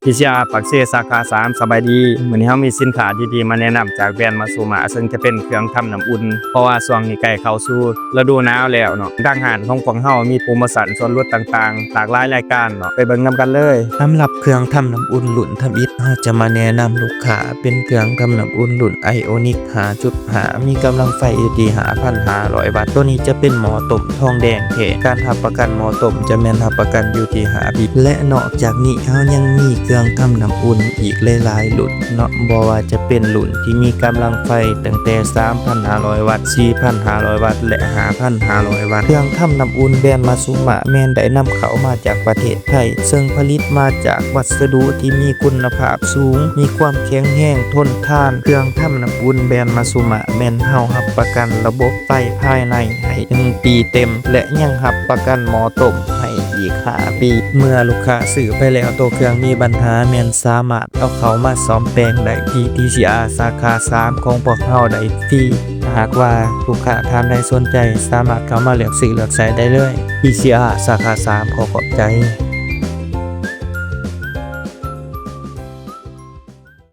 PCR ปักเซสาขา3สบายดีมื้อนี้เฮามีสินค้าดีๆมาแนะนำจากแบรนด์มาซูมะซึ่งจะเป็นเครื่องทำน้ำอุ่นเพราะว่าช่วงนี้ใกล้เข้าสู่ฤดูหนาวแล้วเนาะทางห้างของพวกเฮามีโปรโมชั่นส่วนลดต่างๆหลากหลายรายการเนาะไปเบิ่งนำกันเลยสำหรับเครื่องทำน้ำอุ่นรุ่นทำอิฐเราจะมาแนะนำลูกค้าเป็นเครื่องทำน้ำอุ่นรุ่น Ionic 5.5 มีกำลังไฟอยู่ที่ 5,500 วัตต์ตัวนี้จะเป็นหม้อต้มทองแดงแท้การรับประกันหม้อต้มจะแม่นรับประกันอยู่ที่5 ปีและนอกจากนี้เรายังมีเครื่องทำน้ำอุ่นอีกหลายๆรุ่นเนาะบ่ว่าจะเป็นรุ่นที่มีกำลังไฟตั้งแต่ 3,500 วัตต์ 4,500 วัตต์และ 5,500 วัตต์เครื่องทำน้ำอุ่นแบรนด์มาซุมะแม่นได้นำเข้ามาจากประเทศไทยซึ่งผลิตมาจากวัสดุที่มีคุณภาพสูงมีความแข็งแรงทนทานเครื่องทำน้ำอุ่นแบรนด์มาซุมะแม่นเฮารับประกันระบบไฟภายในให้1 ปีเต็มและยังรับประกันหม้อต้มให้อีก5 ปีเมื่อลูกค้าซื้อไปแล้วตัวเครื่องมีปัญหาแม่นสามารถเอาเข้ามาซ่อมแปลงได้ที่ TCR สาขา3ของพวกเฮาได้ฟรีหากว่าลูกค้าท่านใดสนใจสามารถเข้ามาเลือกซื้อเลือกใช้ได้เลย TCR สาขา3ขอขอบใจ